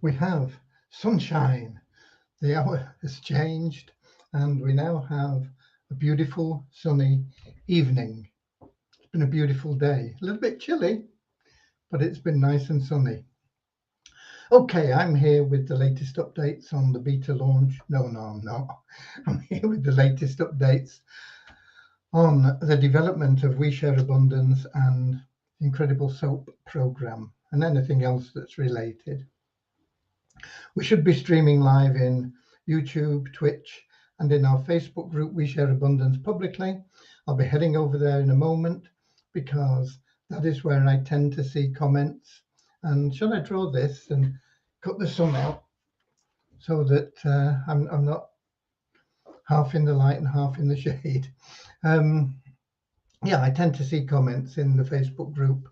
we have sunshine. The hour has changed and we now have a beautiful sunny evening. It's been a beautiful day. A little bit chilly, but it's been nice and sunny. Okay, I'm here with the latest updates on the beta launch. No, I'm not. I'm here with the latest updates on the development of We Share Abundance and the Incredible Soap program and anything else that's related. We should be streaming live in YouTube, Twitch, and in our Facebook group, We Share Abundance publicly. I'll be heading over there in a moment because that is where I tend to see comments. And shall I draw this and cut the sun out so that I'm not half in the light and half in the shade? Yeah, I tend to see comments in the Facebook group.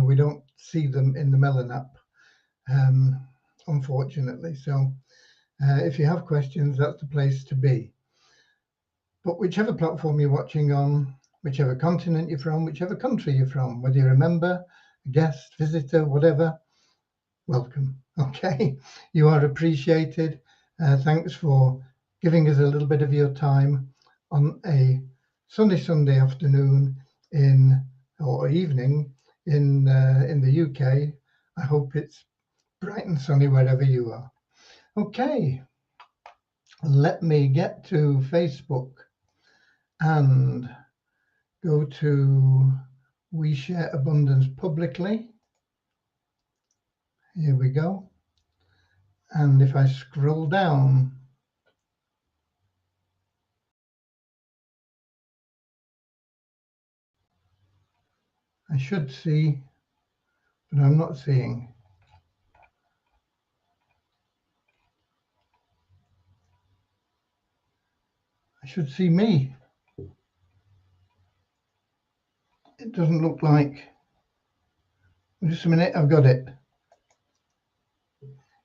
We don't see them in the Melon app, unfortunately. So if you have questions, that's the place to be. But whichever platform you're watching on, whichever continent you're from, whichever country you're from, whether you're a member, a guest, visitor, whatever, welcome. Okay, you are appreciated. Thanks for giving us a little bit of your time on a sunny Sunday afternoon or evening in the UK. I hope it's bright and sunny wherever you are. Okay, let me get to Facebook and go to We Share Abundance publicly. Here we go. And if I scroll down, I should see, but I'm not seeing. I should see me. It doesn't look like. Just a minute, I've got it.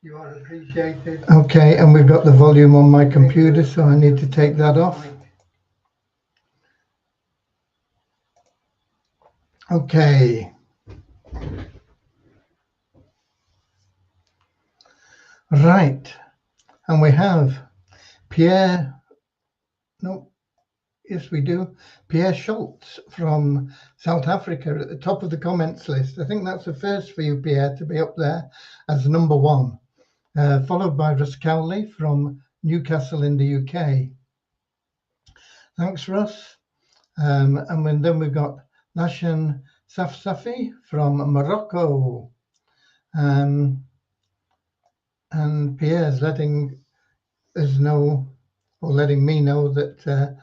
You are appreciated. Okay, and we've got the volume on my computer, so I need to take that off. Okay. Right. And we have Pierre. No, yes, we do. Pierre Schultz from South Africa at the top of the comments list. I think that's a first for you, Pierre, to be up there as number one. Followed by Russ Cowley from Newcastle in the UK. Thanks, Russ. And then we've got Nashan Safsafi from Morocco. And Pierre's letting us know, or letting me know that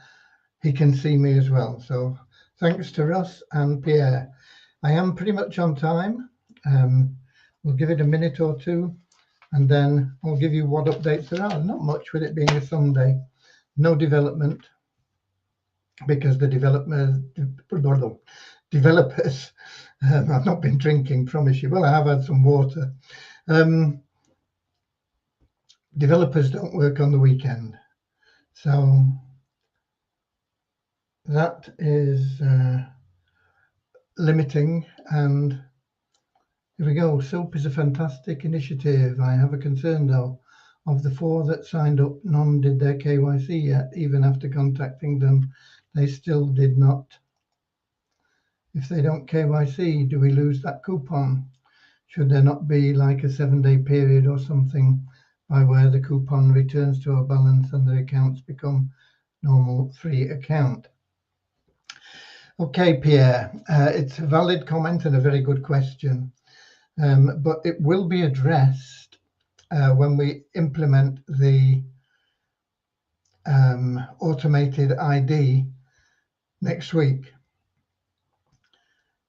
he can see me as well. So thanks to Russ and Pierre. I am pretty much on time. We'll give it a minute or two, and then I'll give you what updates there are. Not much with it being a Sunday. No development, because the developers, I've not been drinking, promise you. Well, I have had some water. Developers don't work on the weekend. So that is limiting. And here we go. SOAP is a fantastic initiative. I have a concern, though. Of the 4 that signed up, none did their KYC yet. Even after contacting them, they still did not. If they don't KYC, do we lose that coupon? Should there not be like a 7-day period or something by where the coupon returns to our balance and the accounts become normal free account? Okay, Pierre, it's a valid comment and a very good question, but it will be addressed when we implement the automated ID next week.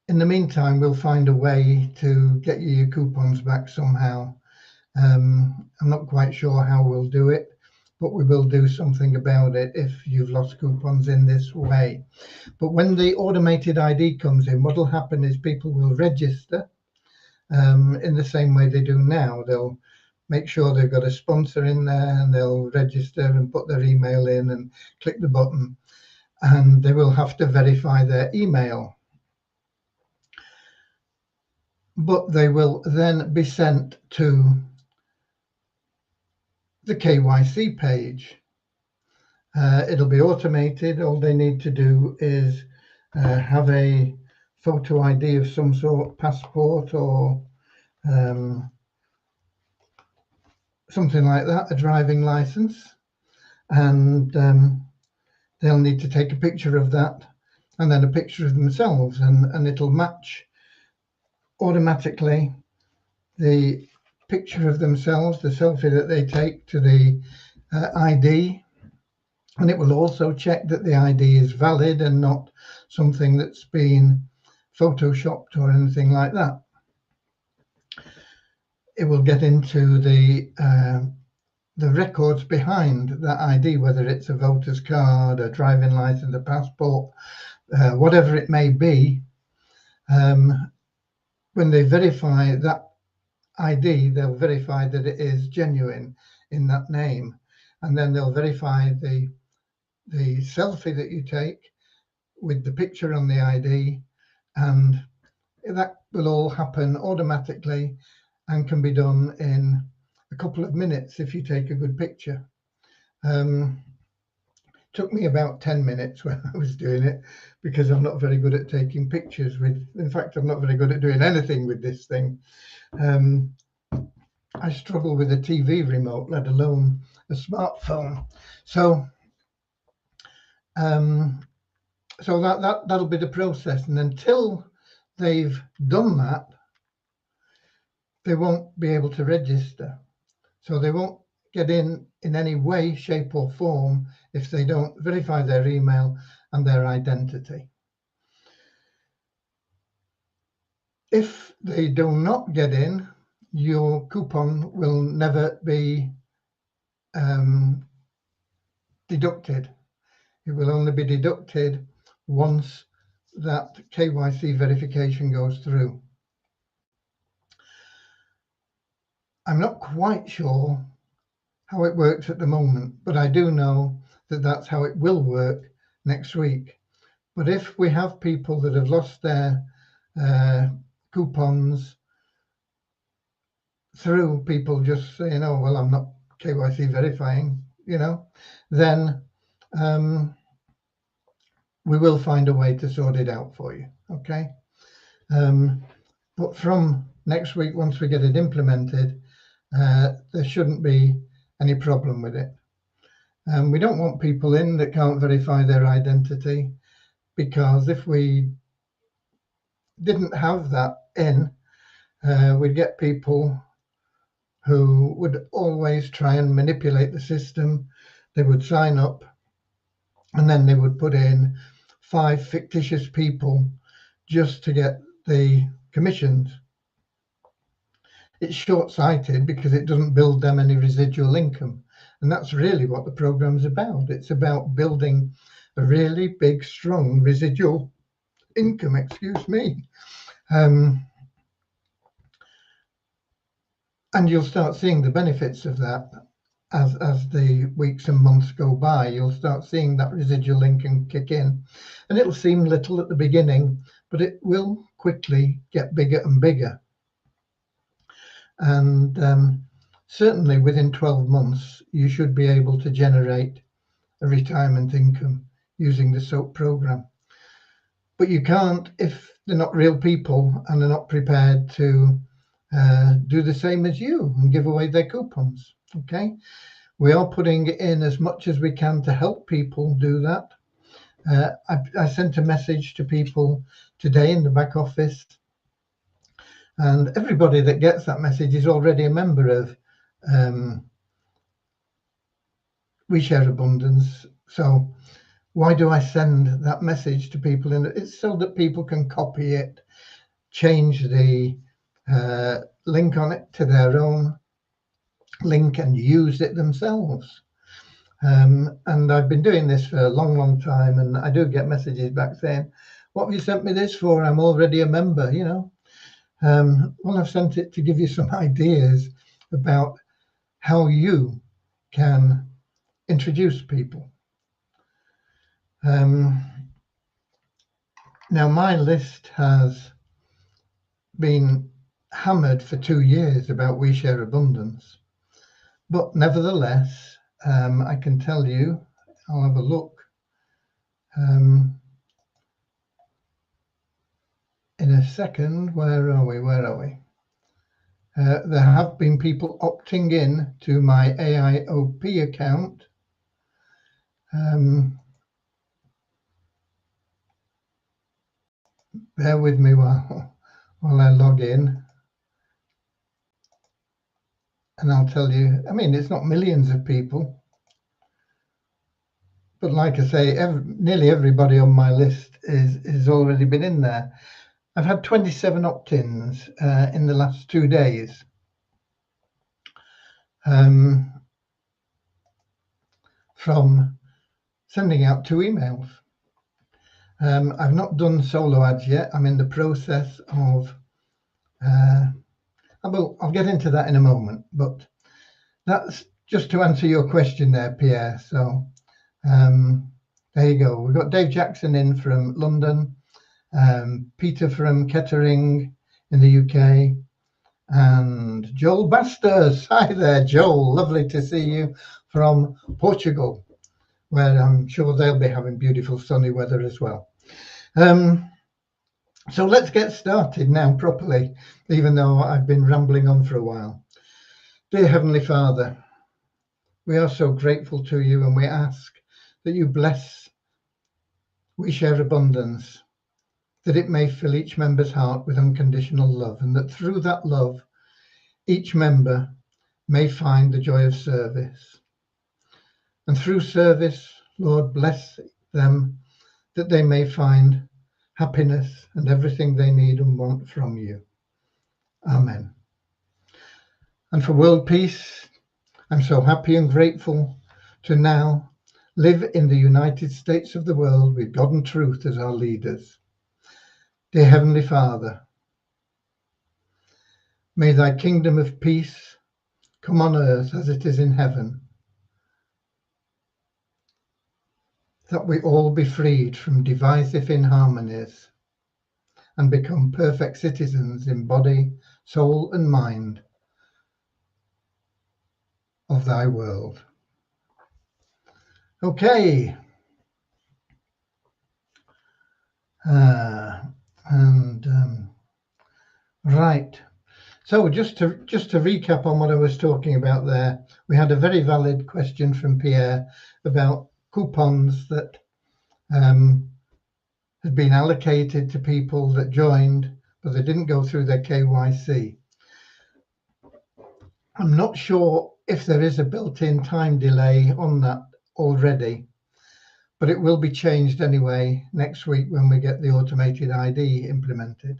In the meantime, we'll find a way to get you your coupons back somehow. I'm not quite sure how we'll do it, but we will do something about it if you've lost coupons in this way. But when the automated ID comes in, what will happen is people will register in the same way they do now. They'll make sure they've got a sponsor in there, and they'll register and put their email in and click the button, and they will have to verify their email. But they will then be sent to the KYC page. It'll be automated. All they need to do is have a photo ID of some sort, passport or something like that, a driving license, and they'll need to take a picture of that and then a picture of themselves, and it'll match automatically the picture of themselves, the selfie that they take, to the ID, and it will also check that the ID is valid and not something that's been photoshopped or anything like that. It will get into the records behind that ID, whether it's a voter's card, a driving license, a passport, whatever it may be. When they verify that ID, they'll verify that it is genuine in that name, and then they'll verify the selfie that you take with the picture on the ID, and that will all happen automatically and can be done in a couple of minutes if you take a good picture. Took me about 10 minutes when I was doing it, because I'm not very good at taking pictures in fact, I'm not very good at doing anything with this thing. I struggle with a TV remote, let alone a smartphone. So that'll be the process, and until they've done that, they won't be able to register. So they won't get in any way, shape or form if they don't verify their email and their identity. If they do not get in, your coupon will never be deducted. It will only be deducted once that KYC verification goes through. I'm not quite sure how it works at the moment, but I do know that that's how it will work next week. But if we have people that have lost their coupons through people just saying, oh, well, I'm not KYC verifying, then we will find a way to sort it out for you, okay? But from next week, once we get it implemented, there shouldn't be any problem with it. We don't want people in that can't verify their identity, because if we didn't have that in, we'd get people who would always try and manipulate the system. They would sign up and then they would put in 5 fictitious people just to get the commissions. It's short-sighted because it doesn't build them any residual income. And that's really what the program's about. It's about building a really big, strong residual income, and you'll start seeing the benefits of that as the weeks and months go by. You'll start seeing that residual income kick in, and it'll seem little at the beginning, but it will quickly get bigger and bigger. And certainly within 12 months, you should be able to generate a retirement income using the SOAP program. But you can't if they're not real people and they're not prepared to do the same as you and give away their coupons. Okay, we are putting in as much as we can to help people do that. I sent a message to people today in the back office, and everybody that gets that message is already a member of We Share Abundance. So why do I send that message to people? And it's so that people can copy it, change the link on it to their own link and use it themselves. And I've been doing this for a long time, and I do get messages back saying, what have you sent me this for? I'm already a member, Well, I've sent it to give you some ideas about how you can introduce people. Now, my list has been hammered for 2 years about We Share Abundance, But nevertheless, I can tell you, I'll have a look in a second. Where are we? There have been people opting in to my AIOP account. Bear with me while I log in. And I'll tell you, I mean, it's not millions of people. But like I say, nearly everybody on my list is already been in there. I've had 27 opt-ins in the last 2 days. From sending out 2 emails. I've not done solo ads yet. I'm in the process of, I'll get into that in a moment, but that's just to answer your question there, Pierre. So there you go. We've got Dave Jackson in from London, Peter from Kettering in the UK, and Joel Bastos. Hi there, Joel. Lovely to see you from Portugal, where I'm sure they'll be having beautiful sunny weather as well. So let's get started now properly, even though I've been rambling on for a while. Dear Heavenly Father, we are so grateful to you, and we ask that you bless We Share Abundance, that it may fill each member's heart with unconditional love, and that through that love, each member may find the joy of service. And through service, Lord, bless them, that they may find happiness and everything they need and want from you. Amen. And for world peace, I'm so happy and grateful to now live in the United States of the world with God and truth as our leaders. Dear Heavenly Father, may thy kingdom of peace come on earth as it is in heaven, that we all be freed from divisive inharmonies and become perfect citizens in body, soul, and mind of thy world. Okay. Right. So just to recap on what I was talking about there, we had a very valid question from Pierre about coupons that had been allocated to people that joined, but they didn't go through their KYC. I'm not sure if there is a built-in time delay on that already, but it will be changed anyway next week when we get the automated ID implemented.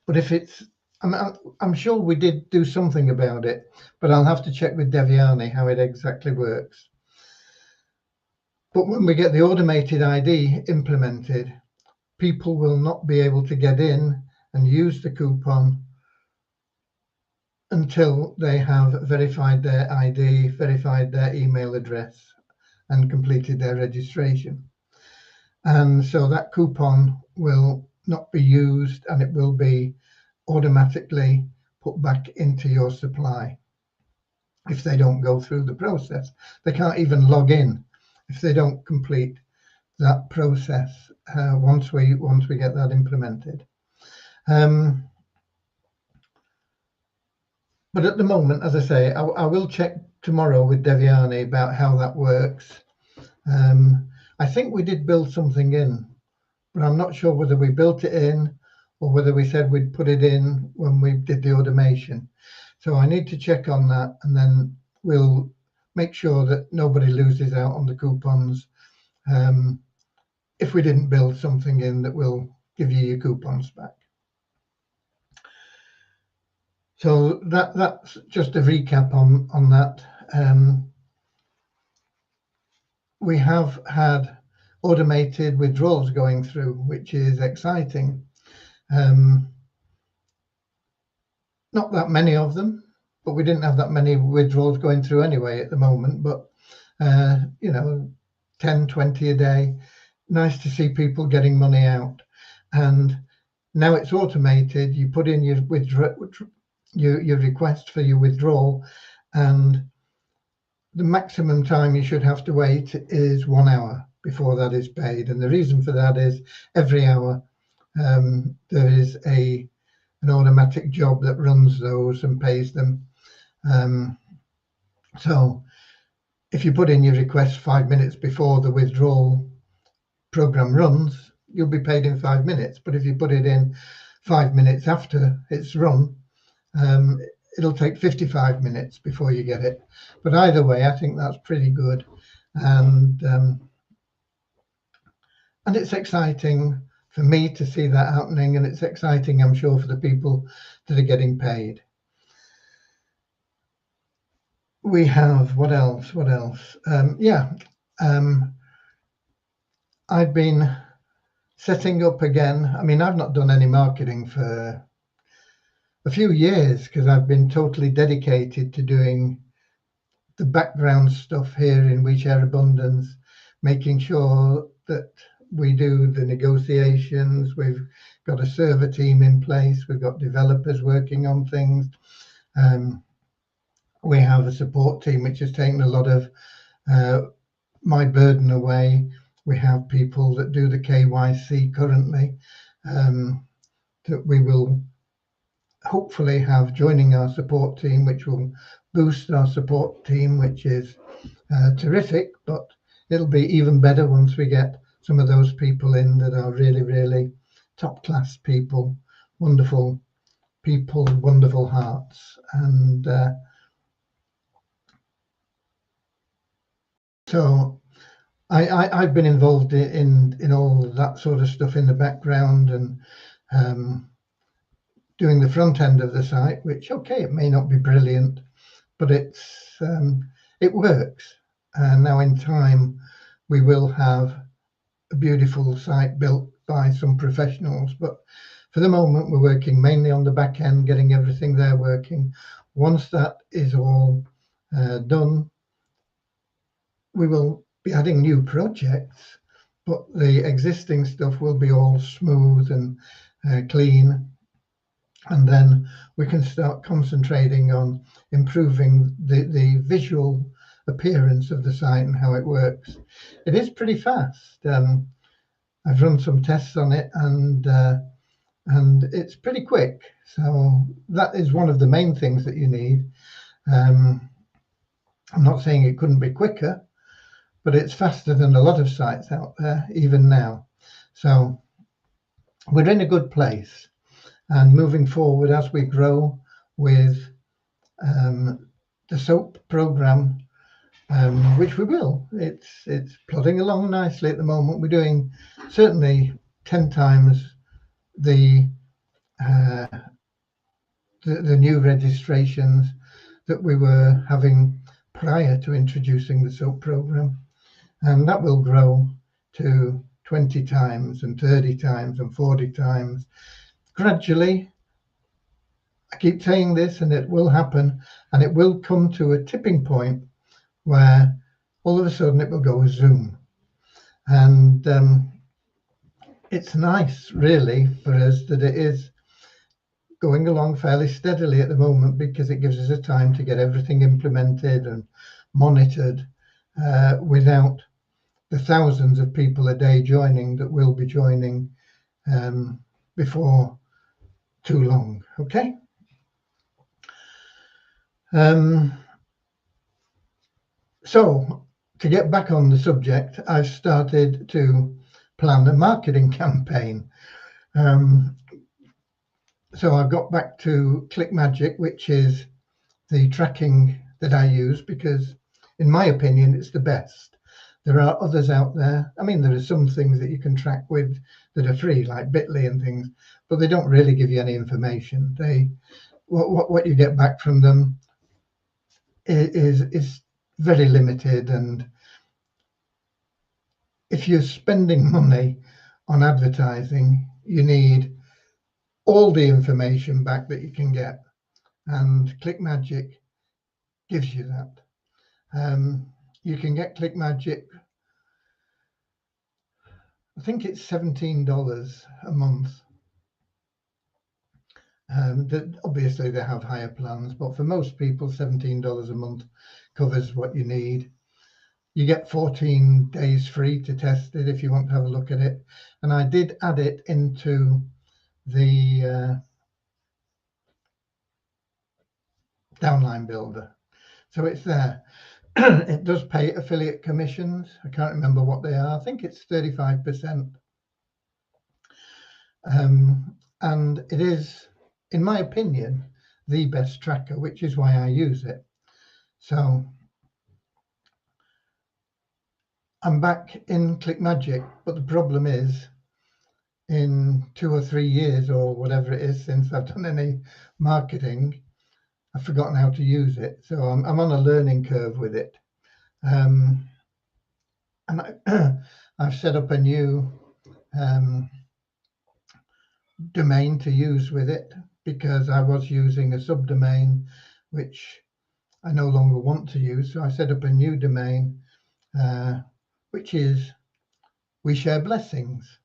But if it's, I'm sure we did do something about it, but I'll have to check with Devyani how it exactly works. But when we get the automated ID implemented, people will not be able to get in and use the coupon until they have verified their ID, verified their email address, and completed their registration. And so that coupon will not be used, and it will be automatically put back into your supply if they don't go through the process. They can't even log in if they don't complete that process once we get that implemented. But at the moment, as I say, I will check tomorrow with Devyani about how that works. I think we did build something in, but I'm not sure whether we built it in or whether we said we'd put it in when we did the automation. So I need to check on that, and then we'll make sure that nobody loses out on the coupons if we didn't build something in that will give you your coupons back. So that's just a recap on that. We have had automated withdrawals going through, which is exciting. Not that many of them, but we didn't have that many withdrawals going through anyway at the moment. But, 10, 20 a day. Nice to see people getting money out. And now it's automated. You put in your request for your withdrawal, and the maximum time you should have to wait is 1 hour before that is paid. And the reason for that is every hour there is an automatic job that runs those and pays them. So if you put in your request 5 minutes before the withdrawal program runs, you'll be paid in 5 minutes. But if you put it in 5 minutes after it's run, it'll take 55 minutes before you get it. But either way, I think that's pretty good. And it's exciting for me to see that happening. And it's exciting, I'm sure, for the people that are getting paid. We have, what else? I've been setting up again. I mean, I've not done any marketing for a few years because I've been totally dedicated to doing the background stuff here in We Share Abundance, making sure that we do the negotiations. We've got a server team in place. We've got developers working on things. We have a support team which has taken a lot of my burden away. We have people that do the KYC currently that we will hopefully have joining our support team, which will boost our support team, which is terrific. But it'll be even better once we get some of those people in that are really, really top class people, wonderful people, wonderful hearts. And so I've been involved in all that sort of stuff in the background and doing the front end of the site, which, okay, it may not be brilliant, but it works. And now in time, we will have a beautiful site built by some professionals. But for the moment, we're working mainly on the back end, getting everything there working. Once that is all done, we will be adding new projects, but the existing stuff will be all smooth and clean. And then we can start concentrating on improving the visual appearance of the site and how it works. It is pretty fast. I've run some tests on it, and it's pretty quick. So that is one of the main things that you need. I'm not saying it couldn't be quicker, but it's faster than a lot of sites out there, even now. So we're in a good place. And moving forward, as we grow with the SOAP program, which we will, it's plodding along nicely at the moment. We're doing certainly 10 times the new registrations that we were having prior to introducing the SOAP program. And that will grow to 20 times and 30 times and 40 times. Gradually, I keep saying this, and it will happen, and it will come to a tipping point where all of a sudden it will go with Zoom. And it's nice, really, for us that it is going along fairly steadily at the moment, because it gives us a time to get everything implemented and monitored without the thousands of people a day joining that will be joining before too long. Okay. So to get back on the subject, I've started to plan a marketing campaign. So I've got back to ClickMagick, which is the tracking that I use, because in my opinion, it's the best. There are others out there. I mean, there are some things that you can track with that are free, like Bitly and things, but they don't really give you any information. What you get back from them is very limited. And if you're spending money on advertising, you need all the information back that you can get. And ClickMagick gives you that. You can get ClickMagick, I think it's $17 a month. Obviously they have higher plans, but for most people, $17 a month covers what you need. You get 14 days free to test it if you want to have a look at it. And I did add it into the downline builder. So it's there. It does pay affiliate commissions. I can't remember what they are. I think it's 35%. And it is, in my opinion, the best tracker, which is why I use it. So I'm back in ClickMagick, but the problem is in 2 or 3 years or whatever it is since I've done any marketing, I've forgotten how to use it. So I'm on a learning curve with it. And I've set up a new domain to use with it because I was using a subdomain which I no longer want to use. So I set up a new domain which is We Share Blessings.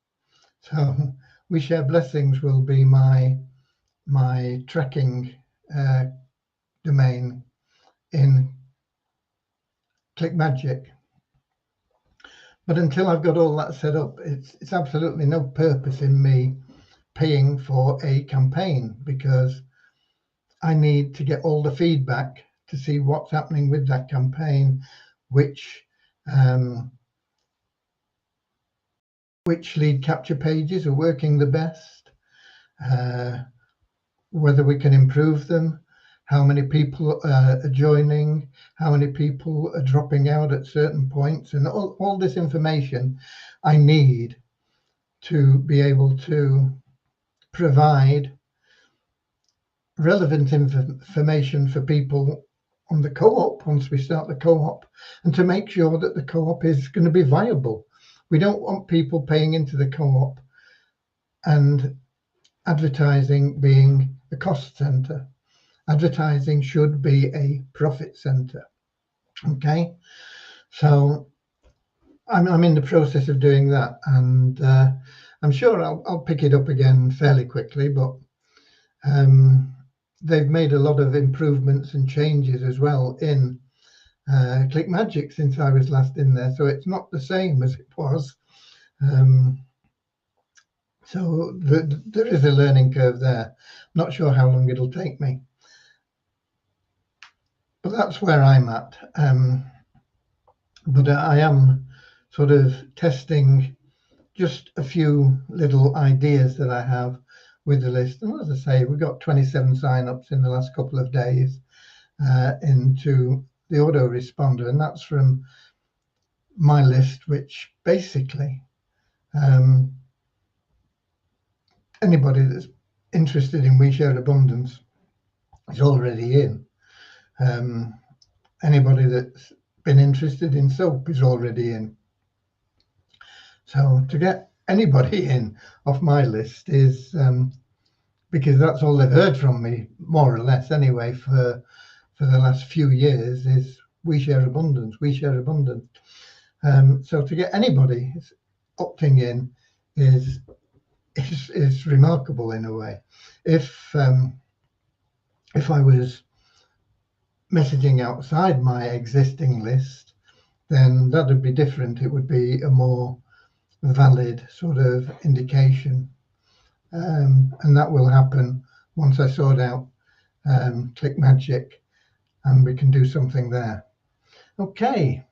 So We Share Blessings will be my tracking domain in ClickMagick. But until I've got all that set up, it's absolutely no purpose in me paying for a campaign because I need to get all the feedback to see what's happening with that campaign, which lead capture pages are working the best, whether we can improve them, how many people are joining, how many people are dropping out at certain points, and all this information I need to be able to provide relevant information for people on the co-op once we start the co-op, and to make sure that the co-op is going to be viable. We don't want people paying into the co-op and advertising being a cost center. Advertising should be a profit center. Okay, so I'm in the process of doing that, and I'm sure I'll pick it up again fairly quickly, but they've made a lot of improvements and changes as well in ClickMagick since I was last in there, so it's not the same as it was. So there is a learning curve there. Not sure how long it'll take me, but that's where I'm at. But I am sort of testing just a few little ideas that I have with the list. And as I say, we've got 27 sign-ups in the last couple of days into the autoresponder, and that's from my list, which basically anybody that's interested in We Share Abundance is already in. Anybody that's been interested in soap is already in. So to get anybody in off my list is because that's all they've heard from me, more or less anyway, for the last few years, is We Share Abundance, We Share Abundance. So to get anybody opting in is remarkable in a way. If I was messaging outside my existing list, then that would be different. It would be a more valid sort of indication, and that will happen once I sort out ClickMagick and we can do something there. Okay,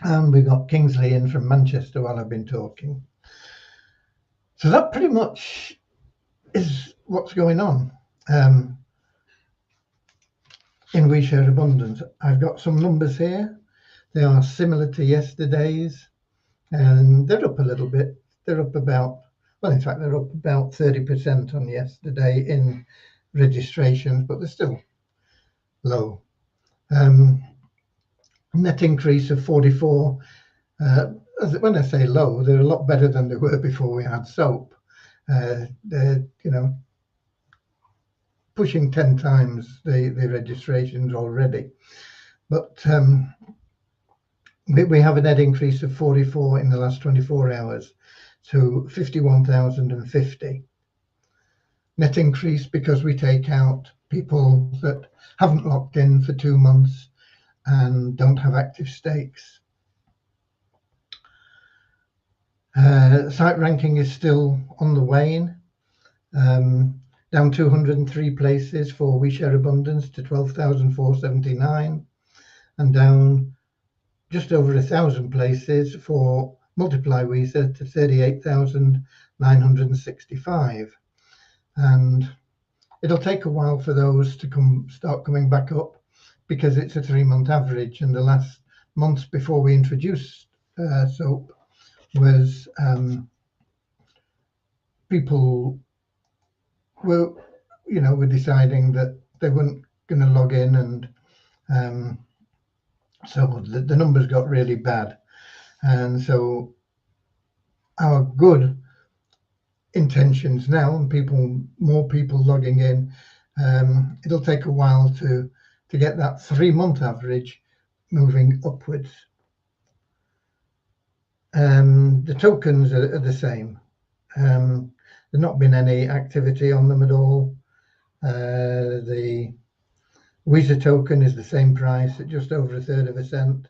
and we got Kingsley in from Manchester while I've been talking. So that pretty much is what's going on in We Share Abundance. I've got some numbers here. They are similar to yesterday's, and they're up a little bit. They're up about, well, in fact, they're up about 30% on yesterday in registrations, but they're still low. Net increase of 44. When I say low, they're a lot better than they were before we had soap. They're, pushing 10 times the registrations already. But we have a net increase of 44 in the last 24 hours to 51,050. net increase because we take out people that haven't locked in for 2 months and don't have active stakes. Site ranking is still on the wane, down 203 places for We Share Abundance to 12,479, and down just over 1,000 places for Multiply Weezer to 38,965. And it'll take a while for those to start coming back up because it's a 3-month average, and the last months before we introduced SOAP was people were deciding that they weren't going to log in, and so the numbers got really bad. And so our good intentions now, and more people logging in, it'll take a while to get that 3-month average moving upwards. The tokens are the same. There's not been any activity on them at all. The Weezer token is the same price at just over 1/3 of a cent.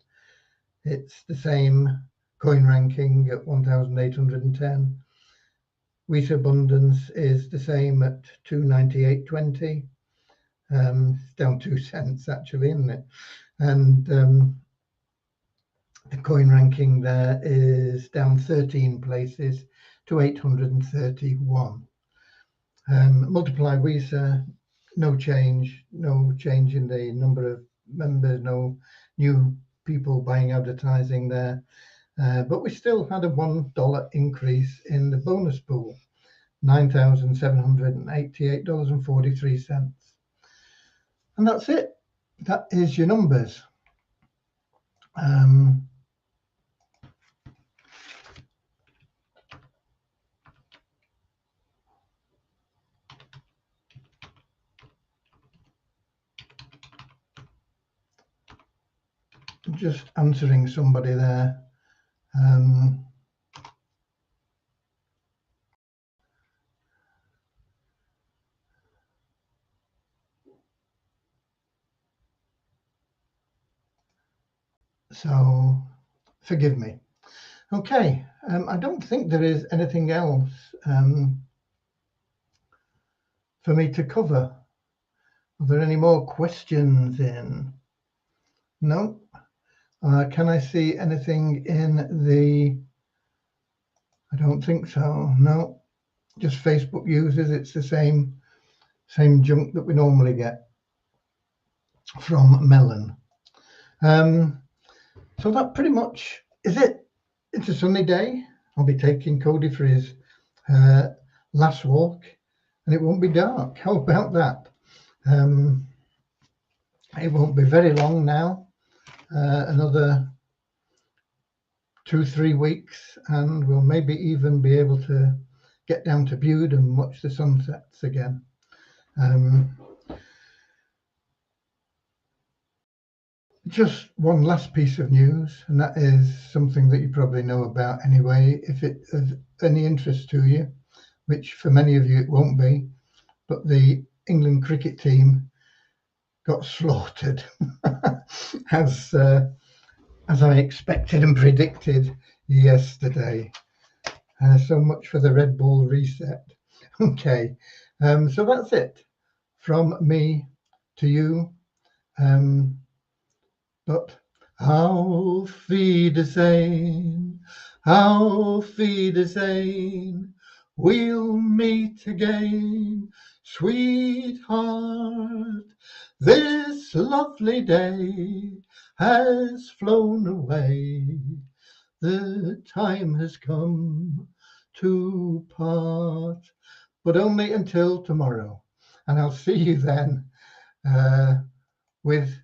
It's the same coin ranking at 1,810. Weezer Abundance is the same at 298.20. It's down 2 cents actually, isn't it? And the coin ranking there is down 13 places to 831. Multiply Weezer, no change in the number of members, no new people buying advertising there. But we still had a $1 increase in the bonus pool, $9,788.43. And that's it. That is your numbers. Just answering somebody there. So forgive me. Okay, I don't think there is anything else for me to cover. Are there any more questions in? No. Can I see anything in the? I don't think so. No, just Facebook users. It's the same junk that we normally get from Melon. So that pretty much is it. It's a sunny day. I'll be taking Cody for his last walk, and it won't be dark. How about that? It won't be very long now. Another 2-3 weeks, and we'll maybe even be able to get down to Bude and watch the sunsets again. Just one last piece of news, and that is something that you probably know about anyway, if it is any interest to you, which for many of you it won't be, but the England cricket team got slaughtered as I expected and predicted yesterday. So much for the Red Ball reset. Okay, so that's it from me to you. But auf Wiedersehen, auf Wiedersehen, we'll meet again, sweetheart. This lovely day has flown away. The time has come to part, but only until tomorrow. And I'll see you then with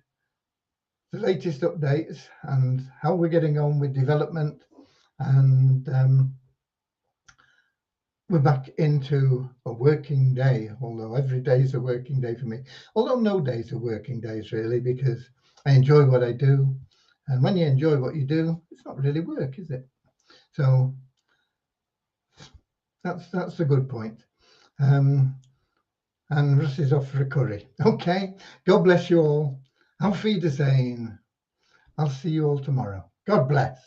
the latest updates and how we're getting on with development. And we're back into a working day, although every day is a working day for me. Although no days are working days really, because I enjoy what I do. And when you enjoy what you do, it's not really work, is it? So that's the good point. and Russ is off for a curry. Okay, God bless you all. Auf Wiedersehen. I'll see you all tomorrow. God bless.